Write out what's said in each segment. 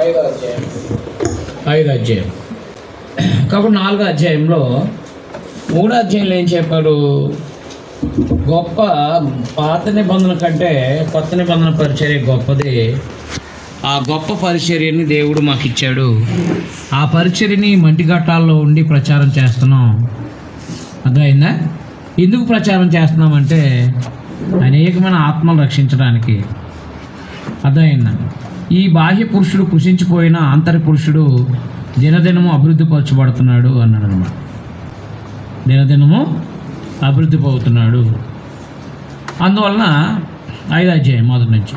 5వ అధ్యాయం. కాబట్టి 4వ అధ్యాయంలో 3వ అధ్యాయంలో ఏం చెప్పారు? గొప్ప పాత నిబంధన కంటే కొత్త నిబంధన పరిచర్య గొప్పది. ఆ గొప్ప పరిచర్యని దేవుడు మాకు ఇచ్చాడు. ఆ పరిచర్యని మంటిఘట్టాల్లో ఉండి ప్రచారం చేస్తున్నాం. అర్థమైందా? ఎందుకు ప్రచారం చేస్తున్నామంటే అనేకమైన ఆత్మలు రక్షించడానికి. అర్థమైందా? ఈ బాహ్య పురుషుడు కృషించిపోయిన ఆంతర పురుషుడు దినదినము అభివృద్ధి పరచబడుతున్నాడు అన్నాడు అనమాట. దినదినము అభివృద్ధి పోతున్నాడు. అందువలన 5వ అధ్యాయం మొదటి నుంచి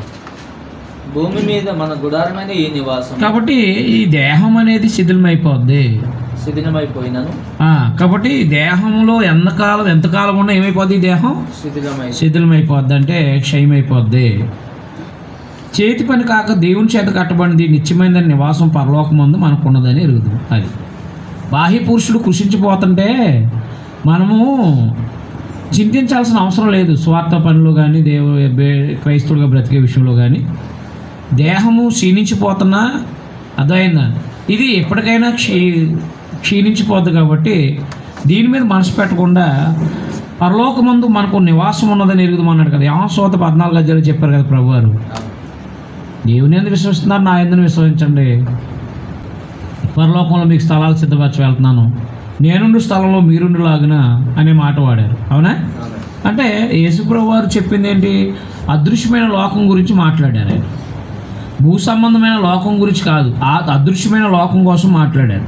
భూమి మీద మన గుడారమైన ఈ నివాసం. కాబట్టి ఈ దేహం అనేది శిథిలమైపోయినను. కాబట్టి దేహంలో ఎంతకాలం ఉన్నా ఏమైపోద్ది? దేహం శిథిలమైపోద్ది, అంటే క్షయమైపోద్ది. చేతి పని కాక దేవుని చేత కట్టబడింది నిత్యమైన నివాసం పరలోకమందు మనకున్నదని ఎరుగుతుంది. అది బాహ్య పురుషుడు కృషించిపోతుంటే మనము చింతించాల్సిన అవసరం లేదు. స్వార్థ పనులు కానీ క్రైస్తవులుగా బ్రతికే విషయంలో కానీ దేహము క్షీణించిపోతున్నా అర్థమైందా? ఇది ఎప్పటికైనా క్షీణించిపోద్ది. కాబట్టి దీని మీద మనసు పెట్టకుండా పరలోకమందు మనకు నివాసం ఉన్నదని ఎరుగుదమన్నాడు కదా. యోహాను 14వ అధ్యాయంలో చెప్పారు కదా ప్రభువారు. దేవుని ఎందుకు విశ్వసిస్తున్నారు? నా ఎందుకు విశ్వసించండి. పరలోకంలో మీకు స్థలాలు సిద్ధపరచి వెళ్తున్నాను, నేనుండు స్థలంలో మీరుండులాగున అనే మాట వాడారు. అవునా? అంటే యేసుప్రభు వారు చెప్పింది ఏంటి? అదృశ్యమైన లోకం గురించి మాట్లాడారు. ఆయన భూ సంబంధమైన లోకం గురించి కాదు, ఆ అదృశ్యమైన లోకం కోసం మాట్లాడారు.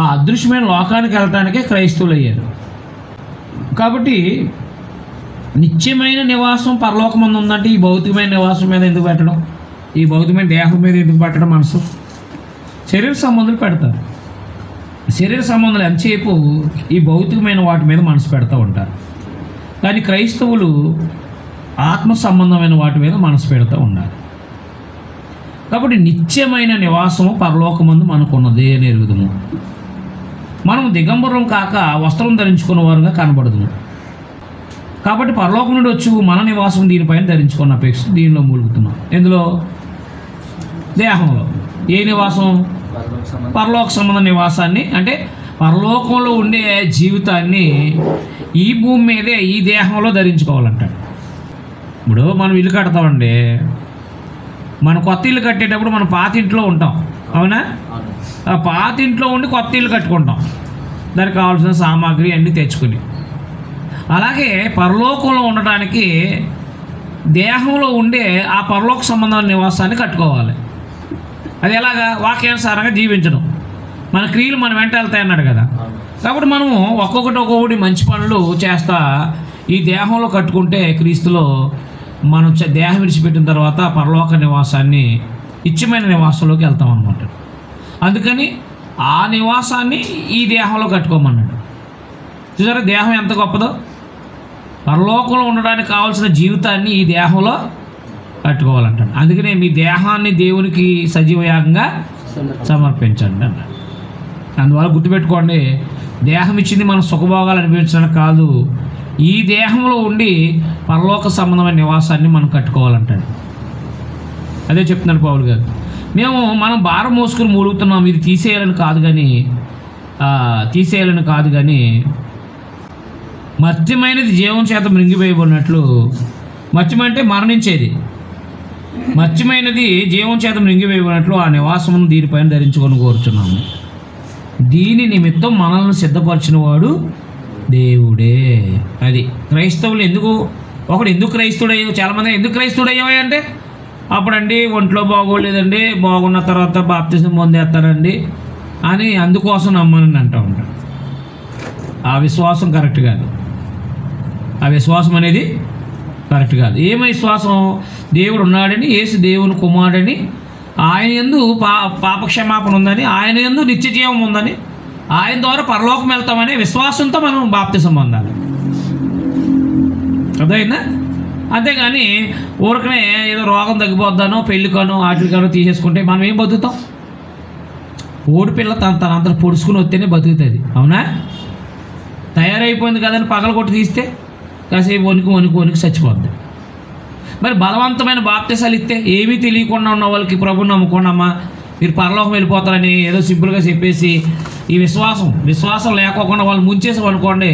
ఆ అదృశ్యమైన లోకానికి వెళ్ళటానికే క్రైస్తవులు అయ్యారు. కాబట్టి నిత్యమైన నివాసం పరలోకమందు ఉందంటే ఈ భౌతికమైన నివాసం మీద ఎందుకు పెట్టడం? ఈ భౌతికమైన దేహం మీద ఎందుకు పెట్టడం? మనసు శరీర సంబంధాలు పెడతారు. శరీర సంబంధాలు ఎంతసేపు ఈ భౌతికమైన వాటి మీద మనసు పెడతా ఉంటారు. కానీ క్రైస్తవులు ఆత్మ సంబంధమైన వాటి మీద మనసు పెడతా ఉన్నారు. కాబట్టి నిత్యమైన నివాసము పరలోకమందు మనకున్నది అని ఎరుగుదము. మనం దిగంబరం కాక వస్త్రం ధరించుకున్న వారుగా కనబడదుము. కాబట్టి పరలోకం నుండి వచ్చి మన నివాసం దీనిపైన ధరించుకున్న అపేక్ష దీనిలో మూలుగుతున్నాం. ఎందులో? దేహంలో. ఏ నివాసం? పరలోక సంబంధ నివాసాన్ని, అంటే పరలోకంలో ఉండే జీవితాన్ని ఈ భూమి మీదే ఈ దేహంలో ధరించుకోవాలంటాడు. ఇప్పుడు మనం ఇల్లు కడతామండి. మనం కొత్త ఇల్లు కట్టేటప్పుడు మనం పాత ఇంట్లో ఉంటాం. అవునా? ఆ పాత ఇంట్లో ఉండి కొత్త ఇల్లు కట్టుకుంటాం, దానికి కావాల్సిన సామాగ్రి అన్నీ తెచ్చుకుని. అలాగే పరలోకంలో ఉండటానికి దేహంలో ఉండే ఆ పరలోక సంబంధమైన నివాసాన్ని కట్టుకోవాలి. అది ఎలాగా? వాక్యానుసారంగా జీవించడం. మన క్రియలు మన వెంట వెళ్తాయి అన్నాడు కదా. కాబట్టి మనము ఒక్కొక్కటి మంచి పనులు చేస్తా ఈ దేహంలో కట్టుకుంటే క్రీస్తులో మనం దేహం విడిచిపెట్టిన తర్వాత పరలోక నివాసాన్ని, నిత్యమైన నివాసంలోకి వెళ్తాం అన్నమాట. అందుకని ఆ నివాసాన్ని ఈ దేహంలో కట్టుకోమన్నాడు. చూసారా దేహం ఎంత గొప్పదో? పరలోకంలో ఉండడానికి కావాల్సిన జీవితాన్ని ఈ దేహంలో కట్టుకోవాలంటాడు. అందుకనే మీ దేహాన్ని దేవునికి సజీవయాగంగా సమర్పించండి అన్నాడు. అందువల్ల గుర్తుపెట్టుకోండి, దేహం ఇచ్చింది మనం సుఖభోగాలు అనిపించడానికి కాదు, ఈ దేహంలో ఉండి పరలోక సంబంధమైన నివాసాన్ని మనం కట్టుకోవాలంటాడు. అదే చెప్తున్నాడు పౌలు గారు. మనం భారం మోసుకుని మూలుగుతున్నాం, ఇది తీసేయాలని కాదు కానీ మత్యమైనది జీవం చేత మృంగివేయబడినట్లు. మత్యం అంటే మరణించేది. మత్యమైనది జీవం చేత మృంగివేయబడినట్లు ఆ నివాసమును దీనిపైన ధరించుకొని కోరుచున్నాము. దీని నిమిత్తం మనల్ని సిద్ధపరిచిన వాడు దేవుడే. అది క్రైస్తవులు ఎందుకు క్రైస్తవుడయ్యో? చాలామంది ఎందుకు క్రైస్తవుడయ్యావా అంటే, అప్పుడండి ఒంట్లో బాగోలేదండి, బాగున్న తర్వాత బాప్తిజం పొందేస్తారండి అని అందుకోసం నమ్మని అంటూ ఉంటాడు. ఆ విశ్వాసం కరెక్ట్ కాదు. ఆ విశ్వాసం అనేది కరెక్ట్ కాదు. ఏమై విశ్వాసం? దేవుడు ఉన్నాడని, యేసు దేవుని కుమారుడని, ఆయన యందు పాపక్షమాపణ ఉందని, ఆయన యందు నిత్య జీవం ఉందని, ఆయన ద్వారా పరలోకం వెళ్తామనే విశ్వాసంతో మనం బాప్తిజం పొందాలి. అర్థమైందా? అంతేగాని ఊరికనే ఏదో రోగం తగ్గిపోద్దానో పెళ్ళికానో వాటికానో తీసేసుకుంటే మనం ఏం బతుకుతాం? ఓడిపిల్ల తనంతా పొడుచుకుని వస్తేనే బతుకుతుంది. అవునా? తయారైపోయింది కదని పగలగొట్టి తీస్తే కాసేపు వణుకు చచ్చిపోద్ది. మరి బలవంతమైన బాప్తిసాలు ఇస్తే ఏమీ తెలియకుండా ఉన్న వాళ్ళకి ప్రభు నమ్ముకోండమ్మా మీరు పరలోకం వెళ్ళిపోతారని ఏదో సింపుల్గా చెప్పేసి ఈ విశ్వాసం లేకోకుండా వాళ్ళు ముంచేసాం అనుకోండి,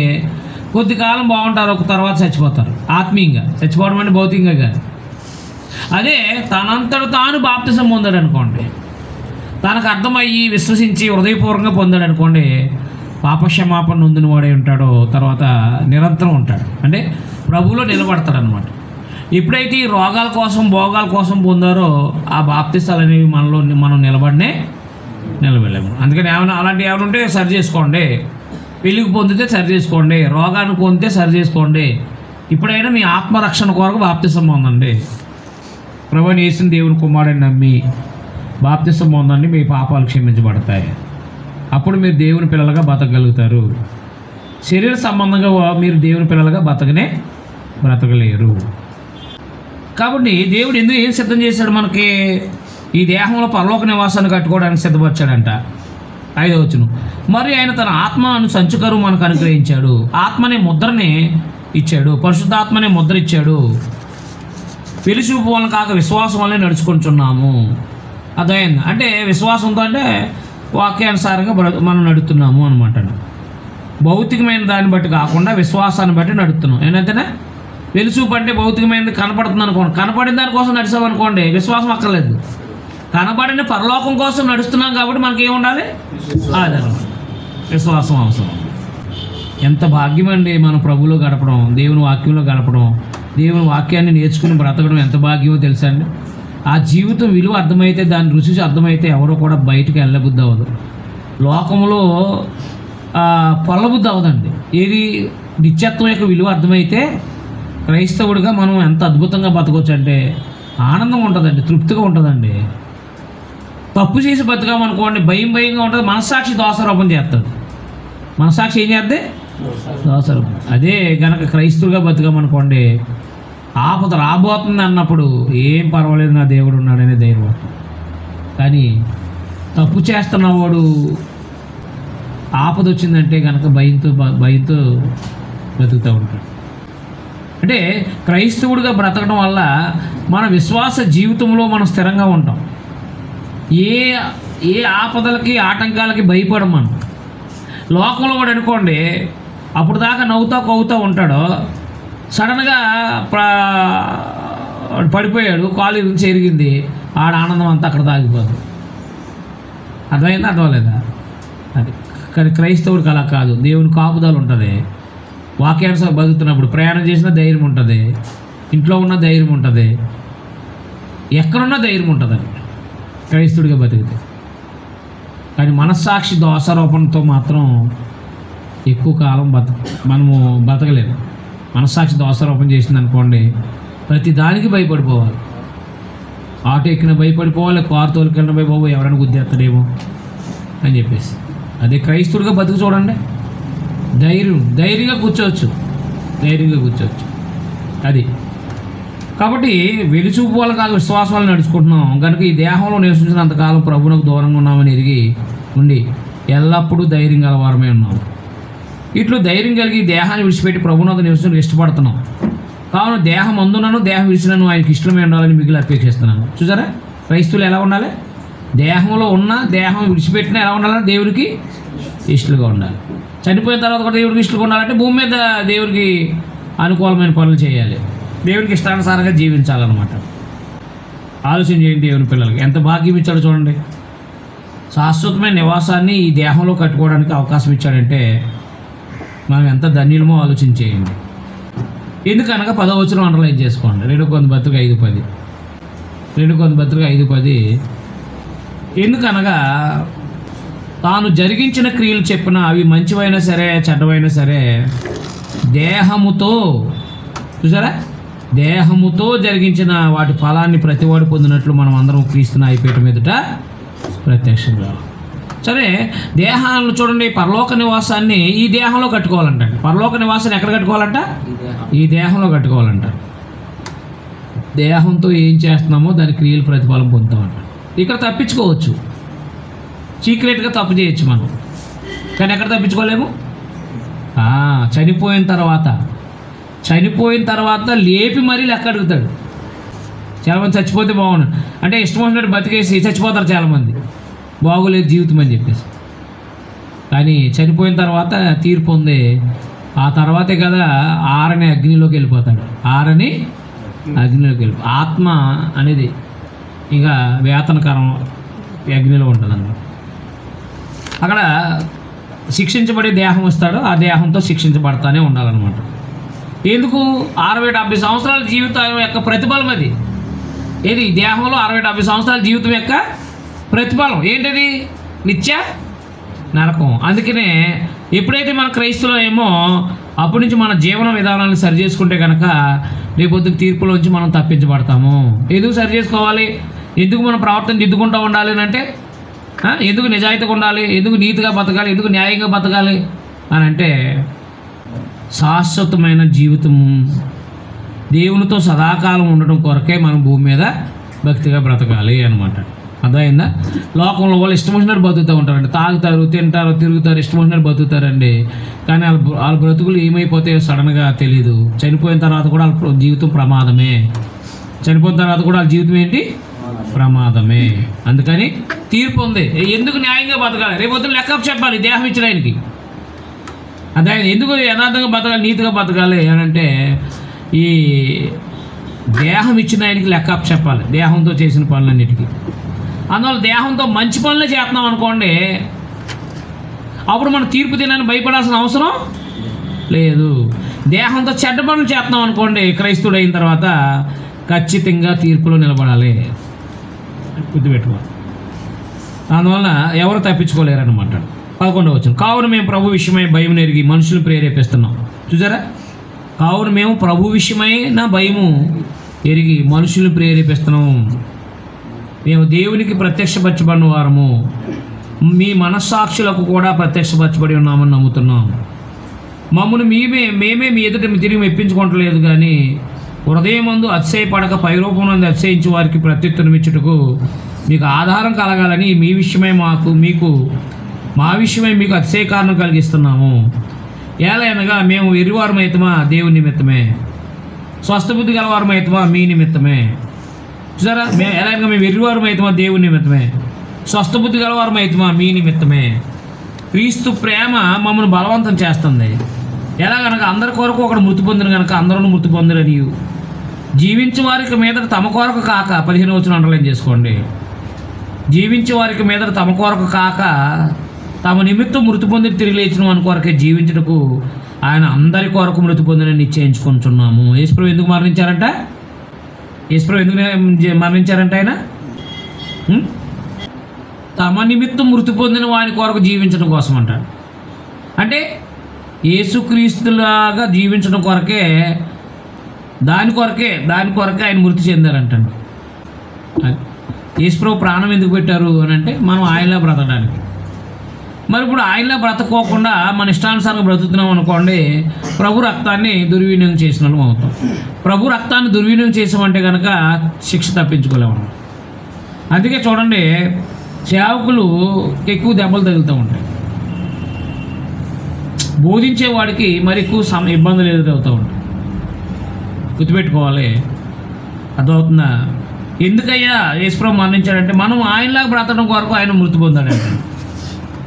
కొద్ది కాలం బాగుంటారు, ఒక తర్వాత చచ్చిపోతారు. ఆత్మీయంగా చచ్చిపోవడం అంటే భౌతికంగా కాదు. అదే తనంతట తాను బాప్తిసం పొందాడు అనుకోండి, తనకు అర్థమయ్యి విశ్వసించి హృదయపూర్వకంగా పొందాడు అనుకోండి, పాపక్షమాపణ నొందిన వాడే ఉంటాడో తర్వాత నిరంతరం ఉంటాడు, అంటే ప్రభువులో నిలబడతాడు అనమాట. ఎప్పుడైతే ఈ రోగాల కోసం భోగాల కోసం పొందారో ఆ బాప్తిసాలు అనేవి మనం నిలబడలేము. అందుకని అలాంటివి ఏమైనా ఉంటే సరి చేసుకోండి. పెళ్ళికి పొందితే సరి చేసుకోండి, రోగాన్ని పొందితే సరి చేసుకోండి. ఇప్పుడైనా మీ ఆత్మరక్షణ కొరకు బాప్తిసం పొందండి. ప్రభువుని యేసు దేవుని కుమారుడిని నమ్మి బాప్తిసం పొందండి, మీ పాపాలు క్షమించబడతాయి. అప్పుడు మీరు దేవుని పిల్లలుగా బతకగలుగుతారు. శరీర సంబంధంగా మీరు దేవుని పిల్లలుగా బ్రతకలేరు. కాబట్టి దేవుడు ఏం సిద్ధం చేశాడు మనకి? ఈ దేహంలో పరలోక నివాసాన్ని కట్టుకోవడానికి సిద్ధపరిచాడంట. 5వ వచనం, మరి ఆయన తన ఆత్మను సంచుకరు మనకు అనుగ్రహించాడు. ఆత్మనే ముద్రని ఇచ్చాడు, పరిశుద్ధాత్మనే ముద్ర ఇచ్చాడు. పెళ్లిచూపు వలన కాక విశ్వాసం వల్లే నడుచుకుంటున్నాము. అర్థమైంది? అంటే విశ్వాసంతో అంటే వాక్యానుసారంగా మనం నడుస్తున్నాము అనమాట. భౌతికమైన దాన్ని బట్టి కాకుండా విశ్వాసాన్ని బట్టి నడుస్తున్నాం. ఏంటంటేనే వెలుచూపు అంటే భౌతికమైనది కనపడుతుంది అనుకోండి, కనపడిన దానికోసం నడిచామనుకోండి విశ్వాసం అక్కర్లేదు. కనపడిన పరలోకం కోసం నడుస్తున్నాం కాబట్టి మనకి ఏముండాలి? ఆధారం, విశ్వాసం అవసరం. ఎంత భాగ్యం అండి మన ప్రభువులో గడపడం, దేవుని వాక్యంలో గడపడం, దేవుని వాక్యాన్ని నేర్చుకుని బ్రతకడం ఎంత భాగ్యమో తెలుసా అండి. ఆ జీవితం విలువ అర్థమైతే, దాని రుచి అర్థమైతే ఎవరో కూడా బయటకు వెళ్ళబుద్ధి అవ్వదు. లోకంలో పొల్లబుద్ధి అవ్వదండి. ఏది నిత్యత్వం యొక్క విలువ అర్థమైతే క్రైస్తవుడిగా మనం ఎంత అద్భుతంగా బతకొచ్చు అంటే ఆనందం ఉంటుందండి, తృప్తిగా ఉంటుందండి. తప్పు చేసి బతకామనుకోండి భయంగా ఉంటుంది, మనస్సాక్షి దోషారోపణ చేస్తుంది. మనస్సాక్షి ఏం చేద్ది? దోషారోపణ. అదే కనుక క్రైస్తవుడిగా బతకామనుకోండి, ఆపద రాబోతుంది అన్నప్పుడు ఏం పర్వాలేదు, నా దేవుడు ఉన్నాడనే ధైర్యం. కానీ తప్పు చేస్తున్నవాడు ఆపద వచ్చిందంటే కనుక భయంతో బతుకుతూ ఉంటాడు. అంటే క్రైస్తవుడిగా బ్రతకడం వల్ల మన విశ్వాస జీవితంలో మనం స్థిరంగా ఉంటాం. ఏ ఆపదలకి ఆటంకాలకి భయపడం మనం. లోకంలో కూడా అనుకోండి, అప్పుడు దాకా నవ్వుతా కొవ్వుతూ ఉంటాడో, సడన్గా పడిపోయాడు, కాలు నుంచి ఎరిగింది, ఆడ ఆనందం అంతా అక్కడ తాగిపోదు. అర్థమైందా? అది కానీ క్రైస్తవుడికి అలా కాదు. దేవుని కాపుదలు ఉంటుంది. వాక్యానుసారం బతుకుతున్నప్పుడు ప్రయాణం చేసిన ధైర్యం ఉంటుంది, ఇంట్లో ఉన్న ధైర్యం ఉంటుంది, ఎక్కడున్న ధైర్యం ఉంటుందండి క్రైస్తవుడిగా బతికితే. కానీ మనస్సాక్షి దోషారోపణతో మాత్రం ఎక్కువ కాలం మనము బతకలేము. మనస్సాక్షి దోషారోపణ చేసింది అనుకోండి, ప్రతి దానికి భయపడిపోవాలి. ఆటో ఎక్కిన భయపడిపోవాలి, కారు తోలుకెళ్ళిన భయపోవాలి, ఎవరైనా గుద్దేస్తాడేమో అని చెప్పేసి. అదే క్రైస్తవుడిగా బతుకు చూడండి, ధైర్యంగా కూర్చోవచ్చు. అది కాబట్టి వెలుచూపు వల్ల కాదు విశ్వాసం వల్ల నడుచుకుంటున్నాం కనుక ఈ దేహంలో నివసించినంతకాలం ప్రభువునకు దూరంగా ఉన్నామని ఎరిగి ఉండి ఎల్లప్పుడూ ధైర్యం గలవారమే ఉన్నాం. ఇట్లు ధైర్యం కలిగి దేహాన్ని విడిచిపెట్టి ప్రభువునకు నివసించడానికి ఇష్టపడుతున్నాం. కావున దేహం అందునను దేహం విడిచినను ఆయనకి ఇష్టమే ఉండాలని మిగిలి అపేక్షిస్తున్నాను. చూసారా క్రైస్తవులు ఎలా ఉండాలి? దేహంలో ఉన్న దేహం విడిచిపెట్టినా ఎలా ఉండాలంటే దేవుడికి ఇష్టలుగా ఉండాలి. చనిపోయిన తర్వాత కూడా దేవుడికి ఇష్టలుగా ఉండాలంటే భూమి మీద దేవుడికి అనుకూలమైన పనులు చేయాలి, దేవుడికి ఇష్టానుసారంగా జీవించాలన్నమాట. ఆలోచన చేయండి, దేవుని పిల్లలకి ఎంత భాగ్యం ఇచ్చాడో చూడండి. శాశ్వతమైన నివాసాన్ని ఈ దేహంలో కట్టుకోవడానికి అవకాశం ఇచ్చాడంటే మనం ఎంత ధన్యులమో ఆలోచన చేయండి. ఎందుకనగా 10వ వచనం అండర్లైన్ చేసుకోండి. 2 కొరింథీయులకు 5:10. 2 కొరింథీయులకు 5:10. ఎందుకనగా తాను జరిగించిన క్రియలు చెప్పిన అవి మంచివైనా సరే చెడ్డవైనా సరే దేహముతో, చూసారా, దేహముతో జరిగించిన వాటి ఫలాన్ని ప్రతివాడు పొందినట్లు మనం అందరం క్రీస్తుని అయిపోయటం మీదట ప్రత్యక్షంగా. సరే, దేహాలను చూడండి, పరలోక నివాసాన్ని ఈ దేహంలో కట్టుకోవాలంట. పరలోక నివాసాన్ని ఎక్కడ కట్టుకోవాలంట? ఈ దేహంలో కట్టుకోవాలంట. దేహంతో ఏం చేస్తున్నామో దాని క్రియలు ప్రతిఫలం పొందుతామంట. ఇక్కడ తప్పించుకోవచ్చు, సీక్రెట్గా తప్పు చేయొచ్చు మనం, కానీ ఎక్కడ తప్పించుకోలేము? చనిపోయిన తర్వాత లేపి మరీ లెక్క అడుగుతాడు. చాలామంది చచ్చిపోతే బాగుండు అంటే ఇష్టం వచ్చినట్టు బతికేసి చచ్చిపోతారు చాలామంది. బాగోలేదు జీవితం అని చెప్పేసి. కానీ చనిపోయిన తర్వాత తీర్పు ఉంది. ఆ తర్వాతే కదా ఆరని అగ్నిలోకి వెళ్ళిపోతాడు. ఆరని అగ్నిలోకి ఆత్మ అనేది ఇక వేతనకరం అగ్నిలో ఉంటుంది అన్నమాట. అక్కడ శిక్షించబడే దేహం వస్తాడు, ఆ దేహంతో శిక్షించబడతానే ఉండాలన్నమాట. ఎందుకు? 60-70 సంవత్సరాల జీవితం యొక్క ప్రతిఫలం అది. ఏది? దేహంలో 60-70 సంవత్సరాల జీవితం యొక్క ప్రతిఫలం ఏంటది? నిత్య నరకం. అందుకనే ఎప్పుడైతే మన క్రైస్తవులో ఏమో అప్పటి నుంచి మన జీవన విధానాన్ని సరి చేసుకుంటే కనుక రేపొద్దు తీర్పులోంచి మనం తప్పించబడతాము. ఎందుకు సరి చేసుకోవాలి? ఎందుకు మన ప్రవర్తన దిద్దుకుంటూ ఉండాలి అంటే, ఎందుకు నిజాయితీగా ఉండాలి, ఎందుకు నీతిగా బతకాలి, ఎందుకు న్యాయంగా బతకాలి అని అంటే, శాశ్వతమైన జీవితం దేవునితో సదాకాలం ఉండడం కొరకే మనం భూమి మీద భక్తిగా బ్రతకాలి అనమాట. అర్థమైందా? లోకంలో వాళ్ళు ఇష్టం వచ్చినట్టు బతుకుతూ ఉంటారండి. తాగుతారు, తింటారు, తిరుగుతారు, ఇష్టం వచ్చినట్టు బతుకుతారండి. కానీ వాళ్ళ బ్రతుకులు ఏమైపోతాయో సడన్గా తెలీదు. చనిపోయిన తర్వాత కూడా వాళ్ళ జీవితం ప్రమాదమే. చనిపోయిన తర్వాత కూడా వాళ్ళ జీవితం ఏంటి? ప్రమాదమే. అందుకని తీర్పు ఉంది. ఎందుకు న్యాయంగా బతకాలి? రేపొద్దున లెక్క చెప్పాలి దేహం ఇచ్చిన ఆయనకి. అదే ఎందుకు యథార్థంగా బతకాలి, నీతిగా బతకాలి అని అంటే, ఈ దేహం ఇచ్చిన ఆయనకి లెక్క చెప్పాలి దేహంతో చేసిన పనులన్నిటికీ. అందువల్ల దేహంతో మంచి పనులే చేస్తున్నాం అనుకోండి, అప్పుడు మనం తీర్పు తినని భయపడాల్సిన అవసరం లేదు. దేహంతో చెడ్డ పనులు చేస్తున్నాం అనుకోండి, క్రైస్తవుడు అయిన తర్వాత ఖచ్చితంగా తీర్పులో నిలబడాలి. గుర్తుపెట్టుకోవాలి. అందువల్ల ఎవరు తప్పించుకోలేరన్నమాట. 11వ వచనం, కావున మేము ప్రభు విషయమై భయం ఎరిగి మనుషులు ప్రేరేపిస్తున్నాం. చూసారా? కావున మేము ప్రభు విషయమైన భయము ఎరిగి మనుషులు ప్రేరేపిస్తున్నాం. మేము దేవునికి ప్రత్యక్షపరచబడిన వారము, మీ మనస్సాక్షులకు కూడా ప్రత్యక్షపరచబడి ఉన్నామని నమ్ముతున్నాం. మమ్మల్ని మేమే మీ ఎదుట తిరిగి మెప్పించుకోవట్లేదు, కానీ హృదయమందు అతిశయపడక పైరూపం అతిశయించే వారికి ప్రత్యుత్తరమిచ్చుటకు మీకు ఆధారం కలగాలని మా విషయమై మీకు అతిశయ కారణం కలిగిస్తున్నాము. ఏలైనగా మేము ఎరివారమైతమా దేవుని నిమిత్తమే, స్వస్థబుద్ధి గలవారమైతమా మీ నిమిత్తమే. చూసారా? ఎలాగ మేము ఎరివారమైతమా దేవుని నిమిత్తమే, స్వస్థబుద్ధి గలవారమైతమా మీ నిమిత్తమే. క్రీస్తు ప్రేమ మమ్మల్ని బలవంతం చేస్తుంది. ఎలాగనగా అందరి కొరకు ఒకడు మృతి పొందిన కనుక అందరూ మృతి పొందిరని, జీవించే వారికి మీద తమ కొరకు కాక, 15వ వచనం అండర్లైన్ చేసుకోండి, జీవించే వారికి మీద తమ కొరకు కాక తమ నిమిత్తం మృతి పొంది తిరిగి లేచిన వాని కొరకే జీవించుటకు ఆయన అందరి కొరకు మృతి పొందని నిశ్చయించుకుంటున్నాము. యేసుప్రభు ఎందుకు మరణించారంట? యేసుప్రభు ఎందుకు మరణించారంట? ఆయన తమ నిమిత్తం మృతి పొందిన వాని కొరకు జీవించడం కోసం అంటాడు. అంటే యేసుక్రీస్తులాగా జీవించడం కొరకే, దాని కొరకే ఆయన మృతి చెందారంటండి. యేసుప్రభు ప్రాణం ఎందుకు పెట్టారు అని అంటే, మనం ఆయనలా బ్రతకడానికి. మరి ఇప్పుడు ఆయనలా బ్రతకోకుండా మన ఇష్టానుసారంగా బ్రతుకుతున్నాం అనుకోండి, ప్రభు రక్తాన్ని దుర్వినియోగం చేసిన వాళ్ళం అవుతాం. ప్రభు రక్తాన్ని దుర్వినియోగం చేసామంటే కనుక శిక్ష తప్పించుకోలేము. అందుకే చూడండి, సేవకులు ఎక్కువ దెబ్బలు తగులుతూ ఉంటాయి. బోధించేవాడికి మరి ఎక్కువ ఇబ్బందులు ఎదురవుతూ ఉంటాయి. గుర్తుపెట్టుకోవాలి. అర్థమవుతుందా? ఎందుకయ్యా యేసుప్రభు మరణించాడంటే, మనం ఆయనలాగా బ్రతకడం కొరకు ఆయన మృతి పొందాడంటే.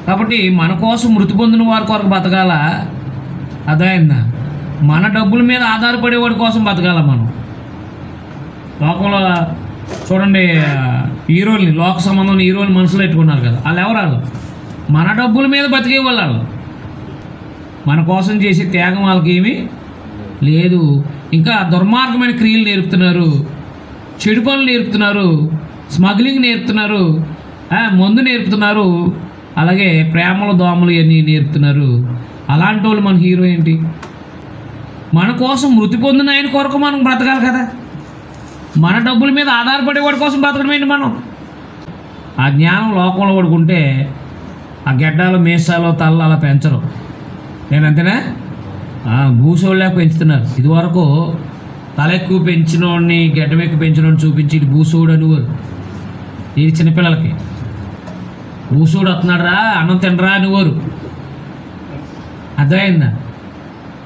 కాబట్టి మన కోసం మృతి పొందిన వారి కొరకు బతకాల. అదైందా? మన డబ్బుల మీద ఆధారపడేవాడి కోసం బతకాల. మనం లోకంలో చూడండి, హీరోల్ని, లోక సంబంధం హీరోని మనసులో పెట్టుకున్నారు కదా, వాళ్ళు ఎవరు? మన డబ్బుల మీద బతికే వాళ్ళు. మన కోసం చేసే త్యాగం వాళ్ళకి ఏమీ లేదు. ఇంకా దుర్మార్గమైన క్రియలు నేర్పుతున్నారు, చెడు పనులు నేర్పుతున్నారు, స్మగ్లింగ్ నేర్పుతున్నారు, మందు నేర్పుతున్నారు, అలాగే ప్రేమలు దోమలు ఇవన్నీ నేర్పుతున్నారు. అలాంటి వాళ్ళు మన హీరో ఏంటి? మన కోసం మృతి పొందిన ఆయన కొరకు మనం బ్రతకాలి కదా. మన డబ్బుల మీద ఆధారపడేవాడి కోసం బ్రతకడం ఏంటి మనం? ఆ జ్ఞానం లోకంలో పడుకుంటే ఆ గెడ్డాలు, మీసాలు, తల్ల అలా పెంచరు. నేనంతేనా? భూసోళ్ళకి పెంచుతున్నారు. ఇదివరకు తల ఎక్కువ పెంచినోడిని, గెడ్డం ఎక్కువ పెంచినోడిని చూపించి ఇది భూసోడు అనేవారు. ఇది చిన్నపిల్లలకి. భూసోడు వస్తున్నాడు రా, అన్నం తినరా అనేవారు. అర్థమైందా?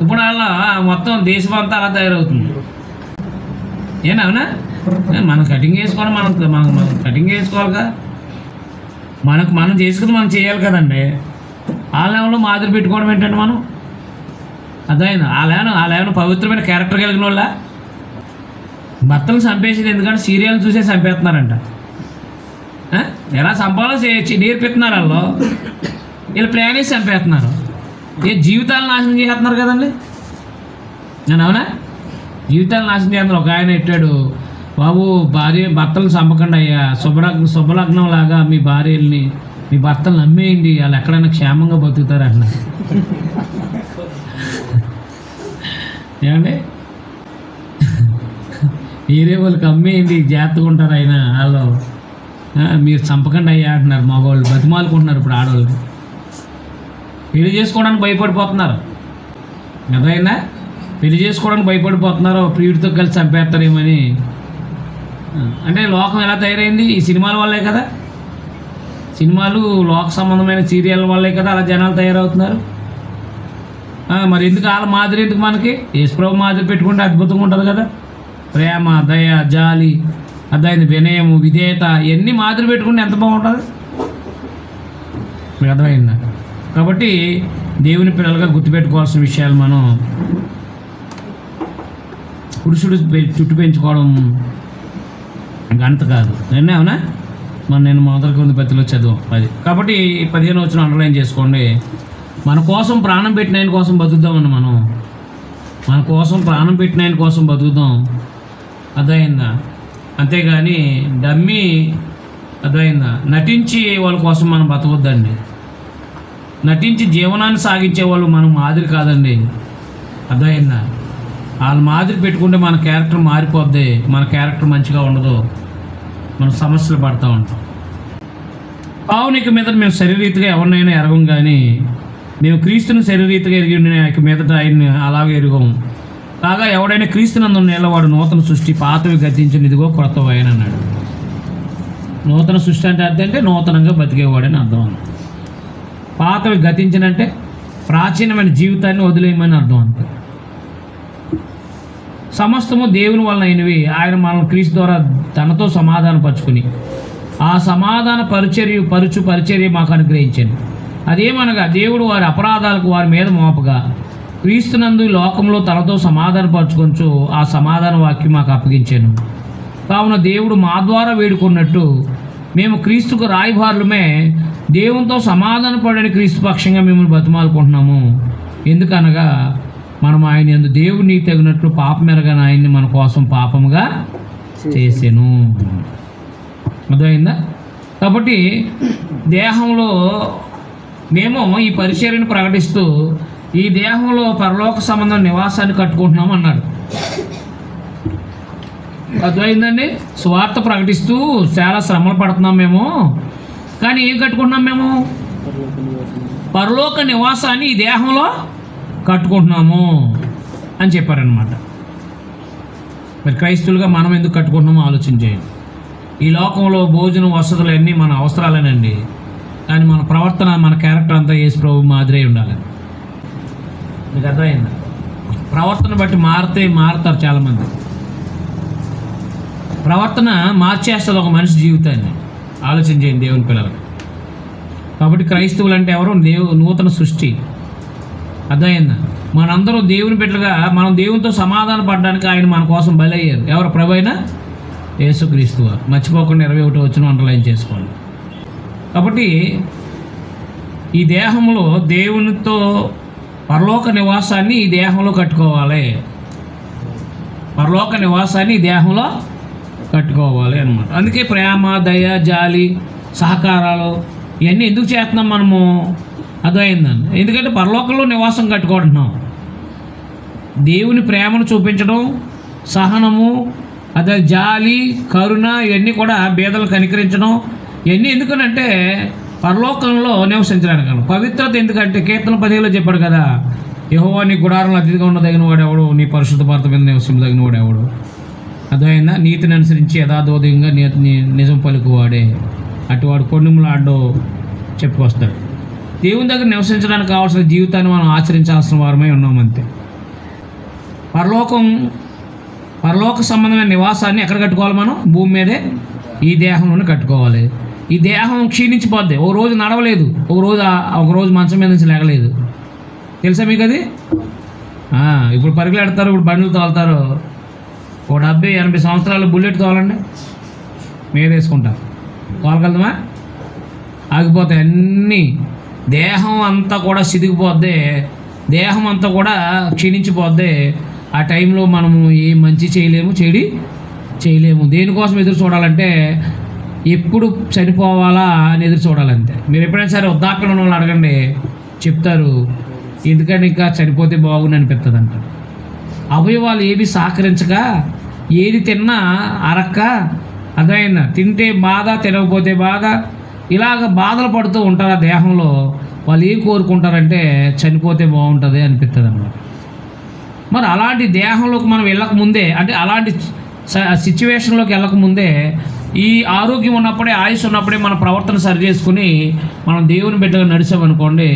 ఇప్పుడు అలా మొత్తం దేశం అంతా అలా తయారవుతుంది. ఏనా? మనం కటింగ్ వేసుకోవాలి, మనం కటింగ్ వేసుకోవాలిగా. మనం చేసుకుని మనం చేయాలి కదండి. ఆ లెవెల్లో మాదిరి పెట్టుకోవడం ఏంటంటే మనం అదైనా ఆ లెవెల్ పవిత్రమైన క్యారెక్టర్ కలిగిన వాళ్ళ భర్తలు చంపేసేది ఎందుకంటే సీరియల్ చూసే చంపేస్తున్నారంట. ఎలా చంపాలో నేర్పిస్తున్నారు వాళ్ళు, వీళ్ళు ప్లాన్ వేసి చంపేస్తున్నారు. జీవితాలు నాశనం చేస్తున్నారు కదండి. నేను అవునా, జీవితాలు నాశనం చేస్తున్నారు. ఒక ఆయన ఎట్టాడు, బాబు భర్తలు చంపకండి అయ్యా, శుభలగ్నం లాగా మీ భార్యల్ని మీ భర్తలు నమ్మేయండి, వాళ్ళు ఎక్కడైనా క్షేమంగా బతుకుతారు అంటున్నారు. ఏమండి, వేరే వాళ్ళకి అమ్మేయండి జాగ్రత్తగా ఉంటారు ఆయన, వాళ్ళు మీరు చంపకండి అయ్యా అంటున్నారు. మగవాళ్ళు బతిమాలుకుంటున్నారు ఇప్పుడు ఆడవాళ్ళు. పెళ్లి చేసుకోవడానికి భయపడిపోతున్నారు కదైనా, పెళ్లి చేసుకోవడానికి భయపడిపోతున్నారు, ప్రియుడితో కలిసి చంపేస్తారేమని. అంటే లోకం ఎలా తయారైంది? ఈ సినిమాల వల్లే కదా, సినిమాలు లోక సంబంధమైన సీరియల్ వల్లే కదా అలా జనాలు తయారవుతున్నారు. మరి ఎందుకు వాళ్ళ మాదిరి ఎందుకు? మనకి యేసుప్రభు మాదిరి పెట్టుకుంటే అద్భుతంగా ఉంటుంది కదా. ప్రేమ, దయ, జాలి, అదైంది వినయము, విధేయత, ఇవన్నీ మాదిరి పెట్టుకుంటే ఎంత బాగుంటుంది. మీకు అర్థమైందా? కాబట్టి దేవుని పిల్లలుగా గుర్తుపెట్టుకోవాల్సిన విషయాలు మనం పురుషుడు చుట్టు పెంచుకోవడం గంత కాదు. అవునా? నేను మొదటి కొన్ని పత్రికలో చదువు 10. కాబట్టి 15 వచ్చిన అండర్లైన్ చేసుకోండి. మన కోసం ప్రాణం పెట్టిన ఆయన కోసం బతుకుదామండి. మన కోసం ప్రాణం పెట్టిన ఆయన కోసం బతుకుదాం. అదైందా? అంతేగాని డమ్మి అదైందా నటించి వాళ్ళ కోసం మనం బతకొద్దండి. నటించి జీవనాన్ని సాగించే వాళ్ళు మనం మాదిరి కాదండి. అదైందా? వాళ్ళ మాదిరి పెట్టుకుంటే మన క్యారెక్టర్ మారిపోద్ది, మన క్యారెక్టర్ మంచిగా ఉండదు, మనం సమస్యలు పడుతూ ఉంటాం. పావునిక మీద మేము శరీరీతిగా ఎవరినైనా ఎరగం, కానీ మేము క్రీస్తుని శరీరీతిగా ఎరిగిన ఇక మీదట ఆయన్ని అలాగే ఎరుగము. కాగా ఎవడైనా క్రీస్తునందు నిలవాడు నూతన సృష్టి, పాతవి గతించిన ఇదిగో కొత్తవి ఆయన అన్నాడు. నూతన సృష్టి అంటే అర్థం అంటే నూతనంగా బతికేవాడని అర్థం అన్న. పాతవి గతించినంటే ప్రాచీనమైన జీవితాన్ని వదిలేయమని అర్థం అంతే. సమస్తము దేవుని వలన అయినవి, ఆయన మనల్ని క్రీస్తు ద్వారా తనతో సమాధానపరుచుకుని ఆ సమాధాన పరిచర్య మాకు అనుగ్రహించాను. అదేమనగా దేవుడు వారి అపరాధాలకు వారి మీద మోపగా క్రీస్తునందు లోకంలో తనతో సమాధానపరచుకొంచు ఆ సమాధాన వాక్యం మాకు అప్పగించాను. కావున దేవుడు మా ద్వారా వేడుకున్నట్టు మేము క్రీస్తుకు రాయబారులమే దేవునితో సమాధానపడని క్రీస్తు పక్షంగా మిమ్మల్ని బతిమాలుకుంటున్నాము. ఎందుకనగా మనం ఆయన యందు దేవుని తగినట్లు పాపమెరగని ఆయన్ని మన కోసం పాపముగా చేసాను. అర్థమైందా? కాబట్టి దేహంలో మేము ఈ పరిచర్యను ప్రకటిస్తూ ఈ దేహంలో పరలోక సంబంధం నివాసాన్ని కట్టుకుంటున్నాం అన్నాడు. అర్థమైందండి? స్వార్థ ప్రకటిస్తూ చాలా శ్రమలు పడుతున్నాం మేము, కానీ ఏం కట్టుకుంటున్నాం? మేము పరలోక నివాసాన్ని ఈ దేహంలో కట్టుకుంటున్నాము అని చెప్పారనమాట. మరి క్రైస్తవులుగా మనం ఎందుకు కట్టుకుంటున్నామో ఆలోచించేయండి. ఈ లోకంలో భోజనం వసతులు అన్నీ మన అవసరాలేనండి, కానీ మన ప్రవర్తన మన క్యారెక్టర్ అంతా యేసు ప్రభు మాదిరే ఉండాలి. మీకు అర్థమైందా? ప్రవర్తన బట్టి మారుతారు చాలామంది. ప్రవర్తన మార్చేస్తుంది ఒక మనిషి జీవితాన్ని. ఆలోచన చేయండి దేవుని పిల్లలకు. కాబట్టి క్రైస్తవులు అంటే ఎవరు? నూతన సృష్టి. అర్థమైందా? మనందరూ దేవుని బిడ్డలుగా మనం దేవునితో సమాధాన పడడానికి ఆయన మన కోసం బలయ్యారు. ఎవరు? ప్రభు అయిన యేసుక్రీస్తు వారు. మర్చిపోకుండా 21 వచ్చిన అండర్లైన్ చేసుకోండి. కాబట్టి ఈ దేహంలో దేవునితో పరలోక నివాసాన్ని ఈ దేహంలో కట్టుకోవాలి. పరలోక నివాసాన్ని ఈ దేహంలో కట్టుకోవాలి అన్నమాట. అందుకే ప్రేమ, దయ, జాలి, సహకారాలు ఇవన్నీ ఎందుకు చేస్తున్నాం మనము? అర్థమైందండి. ఎందుకంటే పరలోకంలో నివాసం కట్టుకుంటున్నాం. దేవుని ప్రేమను చూపించడం, సహనము, అదే జాలి, కరుణ, ఇవన్నీ కూడా బేదలను కనికరించడం, ఇవన్నీ ఎందుకనంటే పరలోకంలో నివసించడానికి. పవిత్రత ఎందుకంటే కీర్తన 10లో చెప్పాడు కదా, యెహోవా నీ గుడారంలో అతిథిగా ఉండదగిన వాడెవడు, నీ పరిశుద్ధ భారత మీద నివసించదగిన వాడెవడు. అర్థమైందా? నీతిని అనుసరించి యథార్థోదయంగా నిజం పలుకువాడే అటువాడు కొండములాడో చెప్పుకొస్తాడు. దేవుని దగ్గర నివసించడానికి కావాల్సిన జీవితాన్ని మనం ఆచరించాల్సిన వారమై ఉన్నామంతే. పరలోక సంబంధమైన నివాసాన్ని ఎక్కడ కట్టుకోవాలి? మనం భూమి మీదే ఈ దేహంలోనే కట్టుకోవాలి. ఈ దేహం క్షీణించిపోద్ది. ఒక రోజు నడవలేదు, ఒక రోజు మంచం మీద నుంచి లేగలేదు. తెలుసా మీకు అది? ఇప్పుడు పరిగెడతారు, ఇప్పుడు బండ్లు తోలుతారు. ఒక 70-80 సంవత్సరాలు బుల్లెట్ తోలండి, మీద వేసుకుంటారు. తోలగలమా? ఆగిపోతాయి అన్నీ. దేహం అంతా కూడా సిదిగిపోద్ది, దేహం అంతా కూడా క్షీణించిపోద్ది. ఆ టైంలో మనము ఏ మంచి చేయలేము, చెడు చేయలేము. దేనికోసం ఎదురు చూడాలంటే ఎప్పుడు చనిపోవాలా అని ఎదురు చూడాలంతే. మీరు ఎప్పుడైనా సరే వృద్ధాప్యంలో ఉన్న వాళ్ళు అడగండి, చెప్తారు ఎందుకంటే ఇంకా చనిపోతే బాగుంది అనిపిస్తుంది అంటారు. అవయవాలు ఏవి సహకరించక, ఏది తిన్నా అరక్క, అర్థమైందా? తింటే బాధ, తినకపోతే బాధ, ఇలాగ బాధలు పడుతూ ఉంటారు ఆ దేహంలో. వాళ్ళు ఏం కోరుకుంటారంటే చనిపోతే బాగుంటుంది అనిపిస్తుంది అన్నమాట. మరి అలాంటి దేహంలోకి మనం వెళ్ళకముందే, అంటే అలాంటి సిచ్యువేషన్లోకి వెళ్ళకముందే, ఈ ఆరోగ్యం ఉన్నప్పుడే, ఆయుష్ ఉన్నప్పుడే మన ప్రవర్తన సరి చేసుకుని మనం దేవుని బిడ్డగా నడిచామనుకోండి,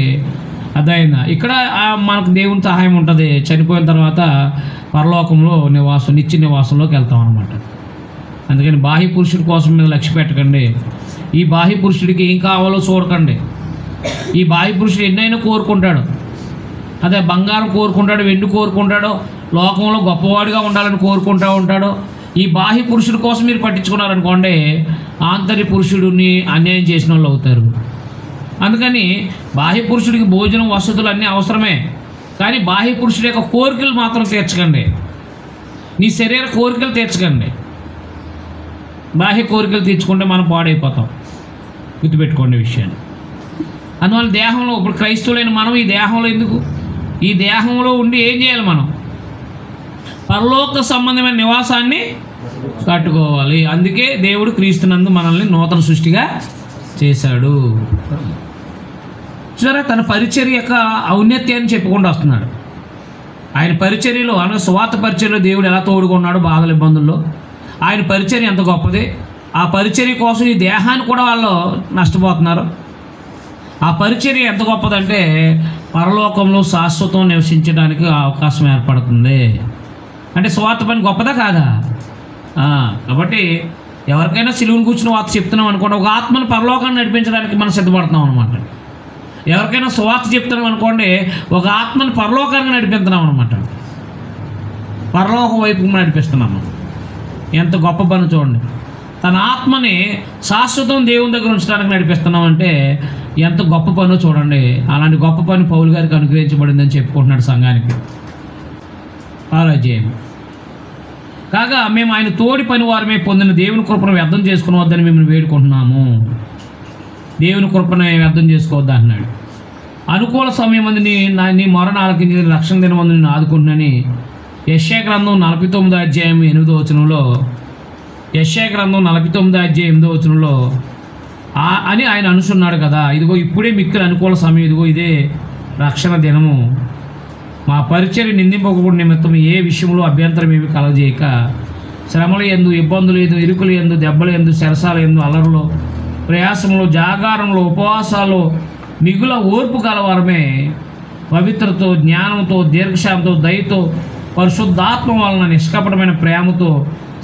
అర్థమైందా? ఇక్కడ మనకు దేవుని సహాయం ఉంటుంది. చనిపోయిన తర్వాత పరలోకంలో నిత్య నివాసంలోకి వెళ్తాం అనమాట. అందుకని బాహ్య పురుషుడి కోసం మీద లక్ష్య పెట్టకండి. ఈ బాహ్య పురుషుడికి ఏం కావాలో చూడకండి. ఈ బాహ్య పురుషుడు ఎన్నైనా కోరుకుంటాడు. అదే బంగారం కోరుకుంటాడు, వెండి కోరుకుంటాడు, లోకంలో గొప్పవాడిగా ఉండాలని కోరుకుంటూ ఉంటాడు. ఈ బాహ్య పురుషుడి కోసం మీరు పట్టించుకున్నారనుకోండి, ఆంతర్య పురుషుడిని అన్యాయం చేసిన వాళ్ళు అవుతారు. అందుకని బాహ్య పురుషుడికి భోజనం, వసతులు అన్నీ అవసరమే, కానీ బాహ్య పురుషుడి యొక్క కోరికలు మాత్రం తీర్చకండి. నీ శరీర కోరికలు తీర్చకండి. బాహ్య కోరికలు తీర్చుకుంటే మనం పాడైపోతాం. గుర్తుపెట్టుకోండి విషయాన్ని. అందువల్ల దేహంలో, ఇప్పుడు క్రైస్తవులైన మనం ఈ దేహంలో ఎందుకు? ఈ దేహంలో ఉండి ఏం చేయాలి? మనం పరలోక సంబంధమైన నివాసాన్ని కట్టుకోవాలి. అందుకే దేవుడు క్రీస్తునందు మనల్ని నూతన సృష్టిగా చేశాడు. సరే, తన పరిచర్య యొక్క ఔన్నత్యాన్ని చెప్పుకుంటూ వస్తున్నాడు. ఆయన పరిచర్యలో, అనగా సువార్త పరిచర్యలో దేవుడు ఎలా తోడుకున్నాడు బాధల ఇబ్బందుల్లో. ఆయన పరిచర్య ఎంత గొప్పది. ఆ పరిచర్య కోసం ఈ దేహాన్ని కూడా వాళ్ళు నష్టపోతున్నారు. ఆ పరిచర్య ఎంత గొప్పదంటే పరలోకంలో శాశ్వతం నివసించడానికి అవకాశం ఏర్పడుతుంది. అంటే సువార్త పని గొప్పదా కాదా? కాబట్టి ఎవరికైనా సిలువను కూర్చుని వార్త చెప్తున్నాం అనుకోండి, ఒక ఆత్మను పరలోకాన్ని నడిపించడానికి మనం సిద్ధపడుతున్నాం అనమాట. ఎవరికైనా సువార్త చెప్తున్నాం అనుకోండి, ఒక ఆత్మను పరలోకానికి నడిపిస్తున్నాం అనమాట. పరలోకం వైపు నడిపిస్తున్నాము. ఎంత గొప్ప పని చూడండి. తన ఆత్మని శాశ్వతం దేవుని దగ్గర ఉంచడానికి నడిపిస్తున్నామంటే ఎంత గొప్ప పనో చూడండి. అలాంటి గొప్ప పని పౌలు గారికి అనుగ్రహించబడిందని చెప్పుకుంటున్నాడు సంఘానికి. ఆలోచన కాగా మేము ఆయన తోడి పని వారమే పొందిన దేవుని కృపను వ్యర్థం చేసుకునవద్దని మిమ్మల్ని వేడుకుంటున్నాము. దేవుని కృపను వ్యర్థం చేసుకోవద్దు అంటున్నాడు. అనుకూల సమయం మంది నీ మొరను ఆలకించి రక్షణ దినమందు నేను ఆదుకుంటున్నానని యెషయా గ్రంథం 49వ అధ్యాయం 8వ వచనంలో, యెషయా గ్రంథం 49వ అధ్యాయం 8వ వచనంలో అని ఆయన అనుసున్నాడు కదా. ఇదిగో ఇప్పుడే మిక్కిలి అనుకూల సమయం, ఇదిగో ఇదే రక్షణ దినము. మా పరిచర్య నిందింపకూడని నిమిత్తం ఏ విషయంలో అభ్యంతరం ఏమి కలగజేయక, శ్రమల యందు, ఇబ్బందులు యందు, ఇరుకులు యందు, దెబ్బల యందు, చెరసాల యందు, అల్లరులో, ప్రయాసంలో, జాగారంలో, ఉపవాసాల్లో మిగుల ఓర్పు గలవారమే పవిత్రతో, జ్ఞానంతో, దీర్ఘశాంతో, దయతో, పరిశుద్ధాత్మ వలన, నిష్కపటమైన ప్రేమతో,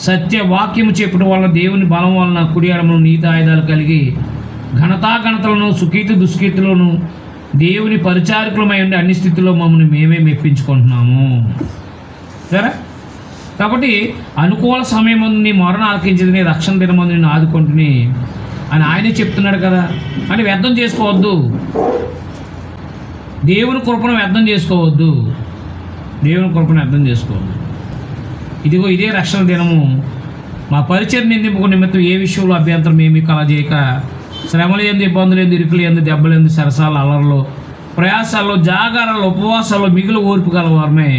సత్యవాక్యము చెప్పడం వలన, దేవుని బలం వలన కుడి ఎడమలు నీతి ఆయుధాలు కలిగి ఘనతాఘనతలను, సుకీర్తి దుష్కీర్తులను దేవుని పరిచారకులమై ఉండి అన్ని స్థితిలో మమ్మల్ని మేమే మెప్పించుకుంటున్నాము. సరే, కాబట్టి అనుకూల సమయం ముందు నీ మొరను ఆలకించింది, రక్షణ దినమందు నేను ఆదుకుంటుని అని ఆయనే చెప్తున్నాడు కదా. అని వ్యర్థం చేసుకోవద్దు, దేవుని కృపను వ్యర్థం చేసుకోవద్దు, దేవుని కృపను వ్యర్థం చేసుకోవద్దు. ఇదిగో ఇదే రక్షణ దినము. మా పరిచర్య నిందింపుకు నిమిత్తం ఏ విషయంలో అభ్యంతరం ఏమీ కలగజేయక, శ్రమలు ఎందు, ఇబ్బందులు ఎందు, ఇరుకులు ఎందు, దెబ్బలు ఎందు, సరసాలు, అల్లర్లు, ప్రయాసాల్లో, జాగారాల్లో, ఉపవాసాల్లో మిగులు ఓర్పు గలవారమే